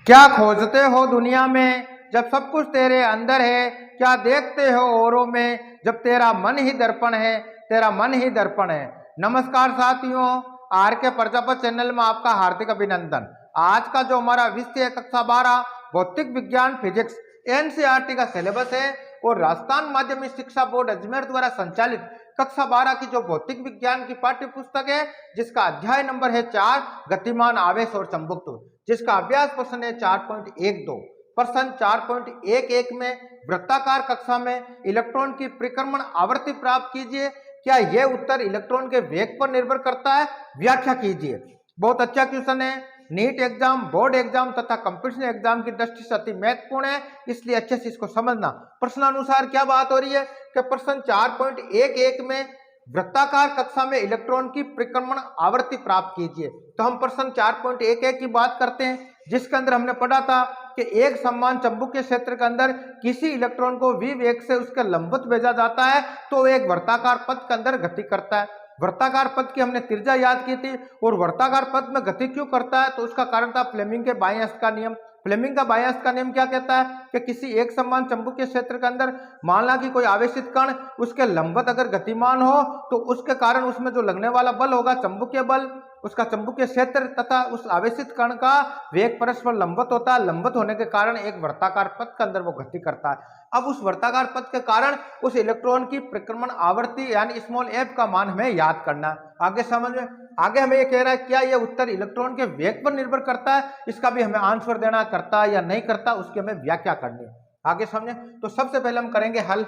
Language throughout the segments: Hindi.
क्या खोजते हो दुनिया में जब सब कुछ तेरे अंदर है? क्या देखते हो औरों में जब तेरा मन ही दर्पण है? तेरा मन ही दर्पण है। नमस्कार साथियों, आर के प्रजापत चैनल में आपका हार्दिक अभिनंदन। आज का जो हमारा विषय है कक्षा 12 भौतिक विज्ञान फिजिक्स एनसीईआरटी का सिलेबस है और राजस्थान माध्यमिक शिक्षा बोर्ड अजमेर द्वारा संचालित कक्षा 12 की जो भौतिक विज्ञान की पाठ्य पुस्तक है, जिसका अध्याय नंबर है 4 गतिमान आवेश और चुंबकत्व, जिसका अभ्यास प्रश्न है 4.12। प्रश्न 4.11 में वृत्ताकार कक्षा में इलेक्ट्रॉन की परिक्रमण आवृत्ति प्राप्त कीजिए। क्या यह उत्तर इलेक्ट्रॉन के वेग पर निर्भर करता है? व्याख्या कीजिए। बहुत अच्छा क्वेश्चन है। नीट एग्जाम, बोर्ड एग्जाम तथा कंपटीशन एग्जाम की दृष्टि से अति महत्वपूर्ण है, इसलिए अच्छे से इसको समझना। प्रश्नानुसार क्या बात हो रही है कि प्रश्न 4.11 में वृत्ताकार कक्षा में इलेक्ट्रॉन की परिक्रमण आवृत्ति प्राप्त कीजिए। तो हम प्रश्न 4.11 की बात करते हैं, जिसके अंदर हमने पढ़ा था कि एक समान चुंबकीय क्षेत्र के अंदर किसी इलेक्ट्रॉन को v वेग से उसके लंबवत भेजा जाता है तो एक वर्ताकार पथ के अंदर गति करता है। वर्ताकार पथ की हमने त्रिज्या याद की थी और वर्ताकार पथ में गति क्यों करता है तो उसका कारण था फ्लेमिंग के बाएं अंश का नियम। फ्लेमिंग का बाएं अंश का नियम क्या कहता है कि किसी एक समान चुंबकीय क्षेत्र के अंदर मान ला कि कोई आवेशित कण उसके लंबवत अगर गतिमान हो तो उसके कारण उसमें जो लगने वाला बल होगा चुंबकीय बल, उसका चुंबकीय क्षेत्र तथा उस आवेशित कण का वेग परस्पर लंबवत होता है। लंबवत होने के कारण एक वर्ताकार पथ के अंदर वो गति करता है। अब उस वर्ताकार पथ के कारण उस इलेक्ट्रॉन की परिक्रमण आवृत्ति यानी स्मॉल एफ का मान हमें याद करना है। आगे समझ में आगे हमें ये कह रहा है क्या यह उत्तर इलेक्ट्रॉन के वेग पर निर्भर करता है, इसका भी हमें आंसर देना, करता है या नहीं करता, उसकी हमें व्याख्या करनी है। आगे समझे तो सबसे पहले हम करेंगे हल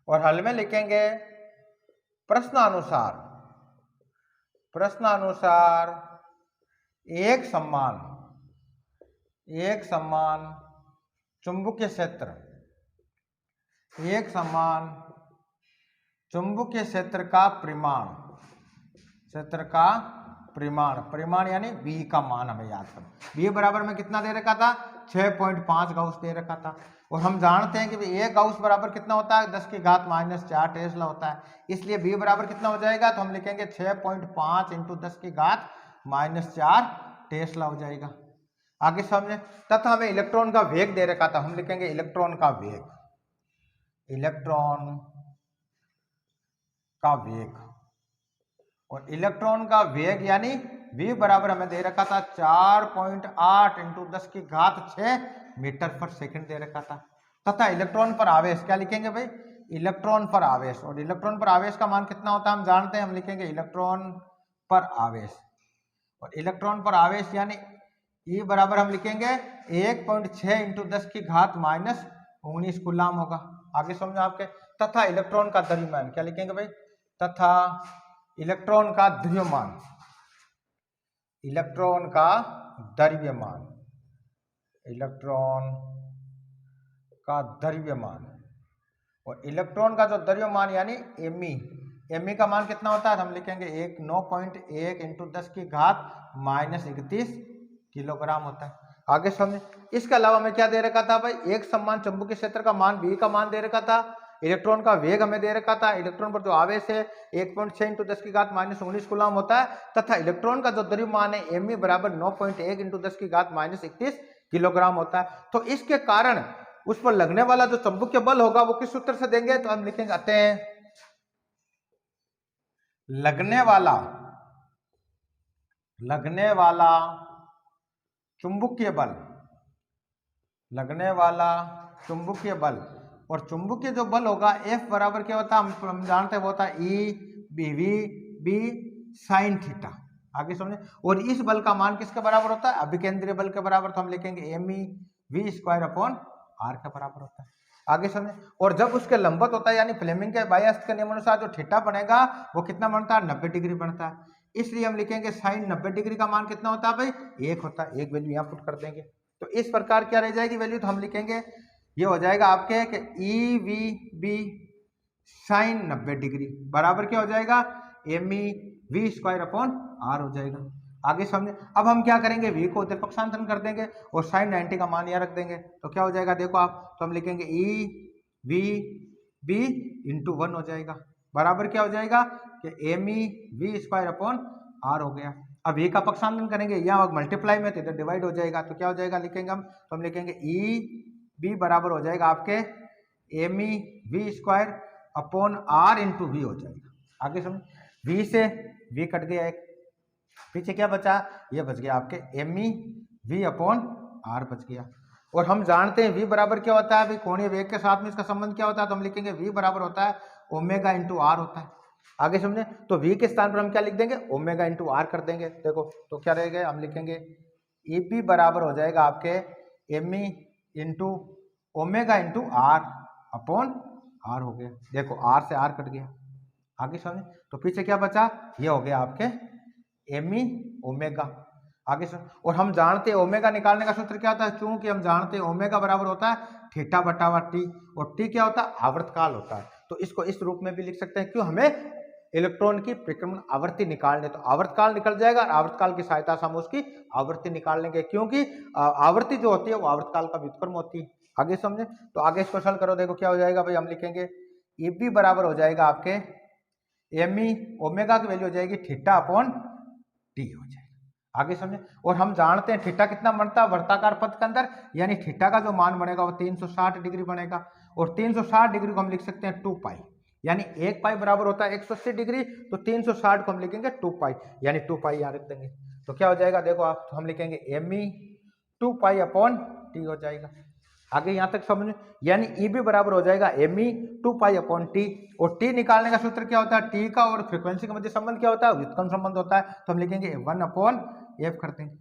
और हल में लिखेंगे प्रश्नानुसार एक समान चुंबकीय क्षेत्र, एक समान चुंबकीय क्षेत्र का परिमाण यानी V का मान हमें याद करना। V बराबर में कितना दे रखा था? 6.5 गाउस दे रखा था और हम जानते हैं कि एक गाउस बराबर कितना होता है? 10 की घात -4 टेस्ला होता है। इसलिए V बराबर कितना हो जाएगा? तो हम लिखेंगे 6.5 × 10 की घात -4 टेस्ला हो जाएगा। आगे समझे तथा हमें इलेक्ट्रॉन का वेग दे रखा था, हम लिखेंगे इलेक्ट्रॉन का वेग और इलेक्ट्रॉन का वेग यानी v बराबर हमें दे रखा था 4.8 × 10 की घात 6 मीटर पर सेकंड दे रखा था। तथा इलेक्ट्रॉन पर आवेश क्या लिखेंगे भाई? इलेक्ट्रॉन पर आवेश। और इलेक्ट्रॉन पर आवेश का मान कितना होता है हम जानते हैं, हम लिखेंगे इलेक्ट्रॉन पर आवेश। और इलेक्ट्रॉन पर आवेश यानी E बराबर हम लिखेंगे 1.6 × 10 की घात -19 कूलाम होगा। आगे समझो आपके तथा इलेक्ट्रॉन का द्रव्यमान क्या लिखेंगे भाई? तथा इलेक्ट्रॉन का द्रव्यमान और इलेक्ट्रॉन का जो द्रव्यमान यानी एमई का मान कितना होता है? हम लिखेंगे 9.1 × 10 की घात -31 किलोग्राम होता है। आगे समझे इसके अलावा हमें क्या दे रखा था भाई? एक समान चुंबकीय क्षेत्र का मान V का मान दे रखा था, इलेक्ट्रॉन का वेग हमें दे रखा था, इलेक्ट्रॉन पर जो आवेश है 1.6 × 10 की घात -19 कूलाम होता है तथा इलेक्ट्रॉन का जो द्रव्यमान है me बराबर 9.1 × 10 की घात -31 किलोग्राम होता है। तो इसके कारण उस पर लगने वाला जो चुंबकीय बल होगा वो किस सूत्र से देंगे? तो हम लिखेंगे अतः लगने वाला चुंबकीय बल और चुंबकीय जो बल होगा F बराबर क्या होता है? हम जानते हैं वो होता है E sin थीटा। आगे समझे और इस बल का मान किसके बराबर होता है? अभिकेंद्रीय बल के बराबर। तो हम लिखेंगे me v² के बराबर होता है। आगे समझे और जब उसके लंबवत होता है यानी फ्लेमिंग के बाएं अंश के नियम अनुसार जो थीटा बनेगा वो कितना बनता है? 90 डिग्री बनता है। इसलिए हम लिखेंगे साइन 90 डिग्री का मान कितना होता है भाई? 1 होता है। एक वैल्यू यहाँ पुट कर देंगे तो इस प्रकार क्या रह जाएगी वैल्यू? तो हम लिखेंगे ये हो जाएगा आपके कि EVB साइन 90 डिग्री बराबर क्या हो जाएगा? me v²/r हो जाएगा। आगे समझे अब हम क्या करेंगे? v को उधर पक्षांतरण कर देंगे और साइन 90 का मान यहाँ रख देंगे तो क्या हो जाएगा देखो आप, तो हम लिखेंगे EVB × 1 हो जाएगा बराबर क्या हो जाएगा कि me v²/r हो गया। अब ये का पक्षांतरण करेंगे, यहाँ मल्टीप्लाई में तो इधर डिवाइड हो जाएगा, तो क्या हो जाएगा लिखेंगे हम, तो हम लिखेंगे ई बी बराबर हो जाएगा आपके m e v square upon r into v हो जाएगा। आगे समझ, वी से वी कट गया एक, पीछे क्या बचा, ये बच गया आपके m e v upon r बच गया। और हम जानते हैं v बराबर क्या होता है, अभी कोणीय वेग के साथ में इसका संबंध क्या होता है, तो हम लिखेंगे v बराबर होता है ओमेगा इंटू आर होता है। आगे समझे, तो v के स्थान पर हम क्या लिख देंगे, ओमेगा इंटू आर कर देंगे। देखो तो क्या रहेगा, हम लिखेंगे ई बी बराबर हो जाएगा आपके m e into omega into r upon r हो गया। देखो आर से आर कट गया। आगे समझे, तो पीछे क्या बचा, ये हो गया आपके एम ई ओमेगा। आगे समझ, और हम जानते हैं ओमेगा निकालने का सूत्र क्या होता है, चूंकि हम जानते हैं ओमेगा बराबर होता है थीटा बटा हुआ टी, और टी क्या होता है, आवर्तकाल होता है। तो इसको इस रूप में भी लिख सकते हैं, क्यों, हमें इलेक्ट्रॉन की परिक्रमण आवृत्ति निकालने, तो आवर्तकाल निकल जाएगा और आवर्तकाल की सहायता से हम उसकी आवृत्ति निकाल लेंगे, क्योंकि आवृत्ति जो होती है वो आवर्तकाल का व्युत्क्रम होती है। आगे समझे, तो आगे इसको हल करो, देखो क्या हो जाएगा भाई, हम लिखेंगे ई बी बराबर हो जाएगा आपके एम ई ओमेगा की वैल्यू हो जाएगी थीटा अपॉन टी हो जाएगा। आगे समझे, और हम जानते हैं थीटा कितना बनता है वर्ताकार पथ के अंदर, यानी थीटा का जो मान बनेगा वो 360 डिग्री बनेगा, और 360 डिग्री को हम लिख सकते हैं 2 पाई, यानी 1 पाई बराबर होता है 180 डिग्री, तो 360 को हम लिखेंगे 2 पाई, यानी 2 पाई यहाँ रख देंगे। तो क्या हो जाएगा, देखो आप, तो हम लिखेंगे m e 2 pi upon t हो जाएगा। आगे यहाँ तक समझ, यानी ई बी बराबर हो जाएगा m e 2 pi upon t, और टी निकालने का सूत्र क्या होता है, टी का और फ्रीक्वेंसी के मध्य संबंध क्या होता है, व्युत्क्रम संबंध होता है, तो हम लिखेंगे 1 अपॉन एफ कर देंगे।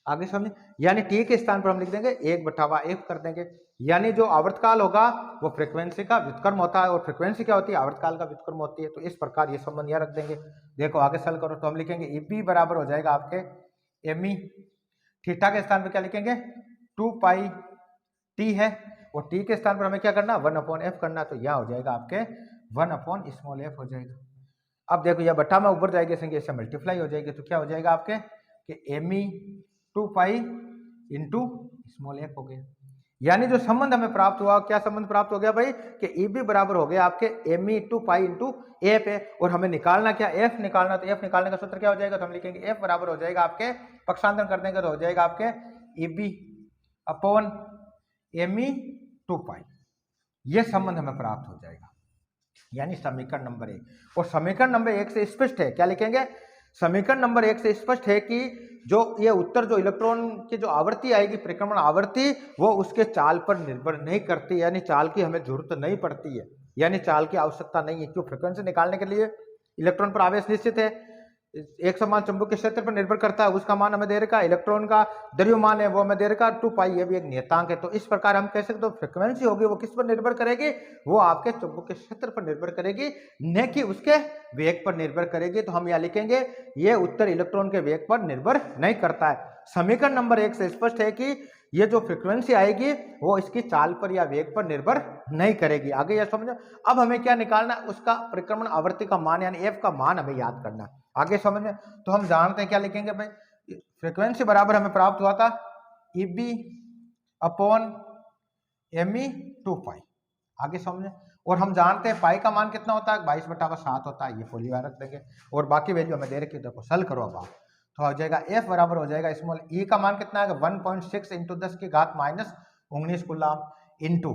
आगे समझे, यानी टी के स्थान पर हम लिख देंगे 1/f कर देंगे, यानी जो आवर्तकाल होगा वो फ्रीक्वेंसी का व्युत्क्रम होता है, और फ्रीक्वेंसी क्या होती है, आवर्तकाल का व्युत्क्रम होती है। तो इस प्रकार ये संबंध यहाँ रख देंगे। देखो आगे सॉल्व करो, तो हम लिखेंगे ई बी बराबर हो जाएगा आपके एम ई, थीटा के स्थान पर क्या लिखेंगे 2 पाई टी है, और टी के स्थान पर हमें क्या करना, 1/f करना, तो यह हो जाएगा आपके 1/f हो जाएगा। अब देखो यह बट्टा में ऊपर जाएगी, संख्या इससे मल्टीप्लाई हो जाएगी, तो क्या हो जाएगा आपके कि m e 2 pi into small f हो गया। यानी जो संबंध हमें प्राप्त हुआ, क्या संबंध प्राप्त हो गया भाई, कि ई बी बराबर हो गया आपके m e 2 pi into f है, और हमें निकालना क्या, एफ निकालना, तो एफ निकालने का सूत्र क्या हो जाएगा, तो हम लिखेंगे एफ बराबर हो जाएगा आपके, पक्षांतरण कर देंगे तो हो जाएगा आपके e b upon m e 2 pi, यह संबंध हमें प्राप्त हो जाएगा, यानी समीकरण नंबर 1। और समीकरण नंबर 1 से स्पष्ट है, क्या लिखेंगे, समीकरण नंबर 1 से स्पष्ट है कि जो ये उत्तर, जो इलेक्ट्रॉन की जो आवृत्ति आएगी, परिक्रमण आवृत्ति, वो उसके चाल पर निर्भर नहीं करती, यानी चाल की हमें जरूरत नहीं पड़ती है, यानी चाल की आवश्यकता नहीं है। क्यों, फ्रीक्वेंसी निकालने के लिए इलेक्ट्रॉन पर आवेश निश्चित है, एक समान चुंबकीय क्षेत्र पर निर्भर करता है, उसका मान हमें दे रखा है, इलेक्ट्रॉन का द्रव्यमान है वो हमें दे रखा है 2 पाई, ये भी एक नियतांक है। तो इस प्रकार हम कह सकते हो फ्रीक्वेंसी होगी वो किस पर निर्भर करेगी, वो आपके चुंबकीय क्षेत्र पर निर्भर करेगी, न कि उसके वेग पर निर्भर करेगी। तो हम यहाँ लिखेंगे ये उत्तर इलेक्ट्रॉन के वेग पर निर्भर नहीं करता है। समीकरण नंबर 1 से स्पष्ट है कि ये जो फ्रीक्वेंसी आएगी वो इसकी चाल पर या वेग पर निर्भर नहीं करेगी। आगे यह समझो, अब हमें क्या निकालना, उसका परिक्रमण आवृत्ति का मान, यानी एफ का मान हमें याद करना। आगे समझ में, तो हम जानते हैं क्या लिखेंगे भाई, फ्रीक्वेंसी बराबर हमें प्राप्त हुआ था e b upon m e 2 pi. आगे समझे, और हम जानते हैं पाई का मान कितना होता है, 22/7 होता है, ये फुल रख देंगे, और बाकी वैल्यू हमें दे रखी है, देखो सल करो अब आप, तो हो जाएगा एफ बराबर हो जाएगा स्मॉल ई का मान कितना है 1.6 इंटू 10 की घात -19 कूलम इंटू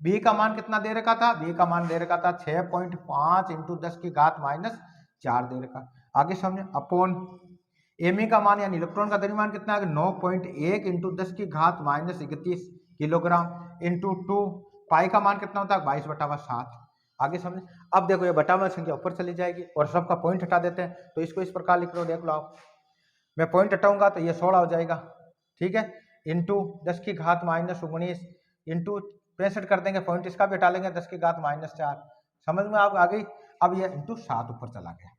बी का मान कितना दे रखा था, बी का मान दे रखा था 6.5 इंटू 10 की घात -4 दे रखा। आगे समझे, अपॉन एम ई का मान, यानी इलेक्ट्रॉन का द्रव्यमान कितना है 9.1 इंटू 10 की घात -31 किलोग्राम इंटू 2, पाई का मान कितना होता है 22/7। आगे समझे, अब देखो ये बटा में संख्या ऊपर चली जाएगी, और सबका पॉइंट हटा देते हैं, तो इसको इस प्रकार लिख लो, देख लो आप, मैं पॉइंट हटाऊंगा तो ये 16 हो जाएगा, ठीक है, इंटू 10 की घात -19 इंटू 65 कर देंगे, पॉइंट इसका भी हटा लेंगे 10 की घात -4, समझ में आप आ गई। अब ये इंटू 7 ऊपर चला गया।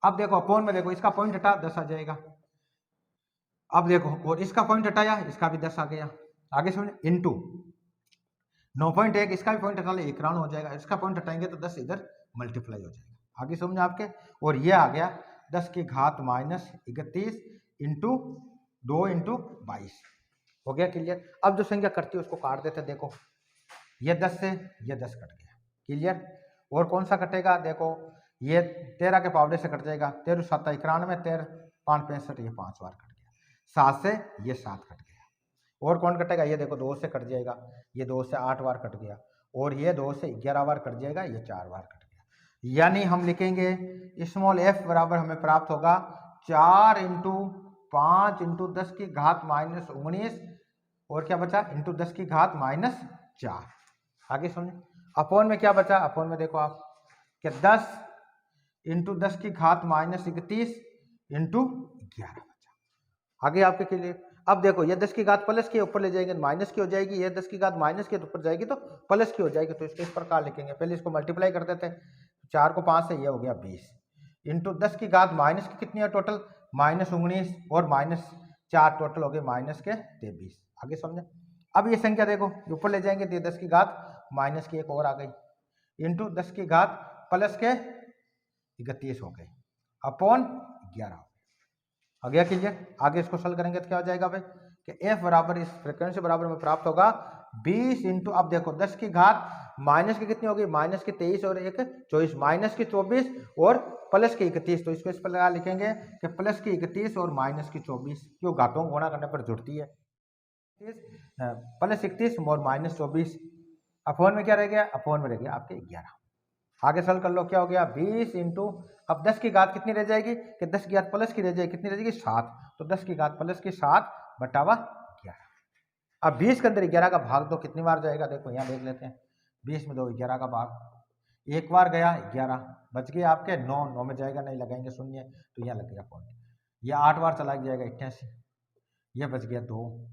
अब देखो अपॉन में देखो, इसका पॉइंट हटा 10 आ जाएगा, अब देखो, और इसका पॉइंट हटाया, इसका भी 10 आ गया। आगे समझे, इंटू 9.1, इसका भी पॉइंट हटा ले 91 हो जाएगा, इसका पॉइंट हटाएंगे तो 10 इधर मल्टीप्लाई हो जाएगा। आगे समझे आपके, और ये आ गया 10 की घात -31 इंटू 2 इंटू 22 हो गया, क्लियर। अब जो संख्या करती है उसको काट देते, देखो ये 10 से ये 10 कट गया, क्लियर। और कौन सा कटेगा, देखो ये 13 के पावड़े से कट जाएगा, 13 7 91, 13 5 65, ये 5 बार कट गया। 7 से ये 7 कट गया। और कौन कटेगा, ये देखो 2 से कट जाएगा, ये 2 से 8 बार कट गया, और ये 2 से 11 बार कट जाएगा, ये 4 बार कट गया। यानी हम लिखेंगे स्मॉल f बराबर हमें प्राप्त होगा 4 इंटू 5 इंटू 10 की घात माइनस 19, और क्या बचा, इंटू 10 की घात माइनस 4। आगे सुनिए, अपॉन में क्या बचा, अपॉन में देखो आप कि 10 इंटू 10 की घात माइनस 31 इंटू 11 बचा। आगे आपके के लिए अब देखो, ये 10 की घात प्लस के ऊपर ले जाएंगे माइनस की हो जाएगी, ये 10 की घात माइनस के ऊपर जाएगी तो प्लस की हो जाएगी। तो इसको इस प्रकार लिखेंगे, पहले इसको मल्टीप्लाई कर देते हैं, 4 को 5 से, ये हो गया 20 इंटू 10 की घात माइनस की कितनी है टोटल, माइनस 19 और माइनस 4 टोटल हो गए माइनस के 23। आगे समझे। अब ये संख्या देखो ऊपर ले जाएंगे तो 10 की घात माइनस की एक और आ गई इंटू 10 की घात प्लस के 31 हो गए अपॉन 11। आ गया क्लियर। आगे इसको सॉल्व करेंगे तो क्या हो जाएगा भाई कि f बराबर इस फ्रीक्वेंसी बराबर में प्राप्त होगा 20 इंटू, अब देखो 10 की घात माइनस की कितनी होगी, माइनस की 23 और एक 24, माइनस की 24 और प्लस की 31। तो इसको इस पर लगा लिखेंगे कि प्लस की 31 और माइनस की 24, क्यों घातों को गुणा करने पर जुड़ती है, प्लस 31 और माइनस 24 अपॉन में क्या रह गया, अपॉन में रह गया आपके 11। आगे सॉल्व कर लो, क्या हो गया 20 इंटू, अब 10 की घात कितनी रह जाएगी कि 10 की घात प्लस की रह जाएगी, कितनी रह जाएगी 7, तो 10 की घात प्लस की 7 बटावा 11। अब 20 के अंदर 11 का भाग दो कितनी बार जाएगा, देखो यहाँ देख लेते हैं, 20 में दो 11 का भाग, एक बार गया 11, बच गए आपके 9, 9 में जाएगा नहीं, लगाएंगे शून्य तो यहाँ लग गया पॉइंट, यह 8 बार चला जाएगा 88, यह बच गया 2,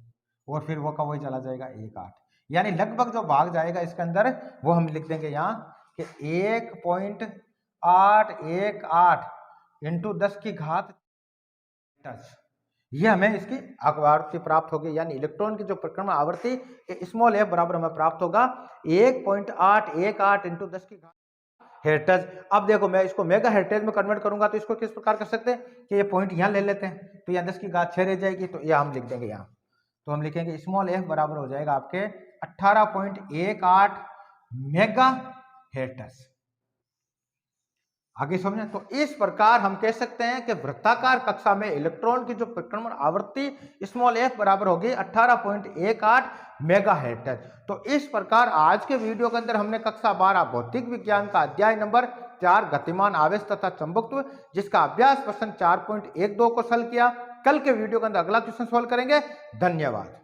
और फिर वो का वही चला जाएगा 1 8, यानी लगभग जो भाग जाएगा इसके अंदर वो हम लिख देंगे यहाँ कि 1.818 इंटू 10 की घात टच, ये हमें इसकी आवृत्ति प्राप्त होगी, यानी इलेक्ट्रॉन की जो परिक्रमा आवृत्ति स्मॉल f बराबर हमें प्राप्त होगा 1.818 इंटू 10 की घात हेर्ट्ज। अब देखो मैं इसको मेगा हेर्ट्ज में कन्वर्ट करूंगा तो इसको किस प्रकार कर सकते हैं कि ये पॉइंट यहाँ ले लेते हैं, तो यहाँ 10 की घात 6 रह जाएगी, तो यह हम लिख देंगे यहाँ, तो हम लिखेंगे स्मॉल f बराबर हो जाएगा आपके 18.18 मेगा हेर्ट्ज। आगे समझे। तो इस प्रकार हम कह सकते हैं कि वृत्ताकार कक्षा में इलेक्ट्रॉन की जो परिक्रमण आवृत्ति स्मॉल f बराबर होगी 18.18 मेगा हेर्ट्ज। तो इस प्रकार आज के वीडियो के अंदर हमने कक्षा 12 भौतिक विज्ञान का अध्याय नंबर 4 गतिमान आवेश तथा चुंबकत्व, जिसका अभ्यास प्रश्न 4.12 को सॉल्व किया। कल के वीडियो के अंदर अगला क्वेश्चन सॉल्व करेंगे। धन्यवाद।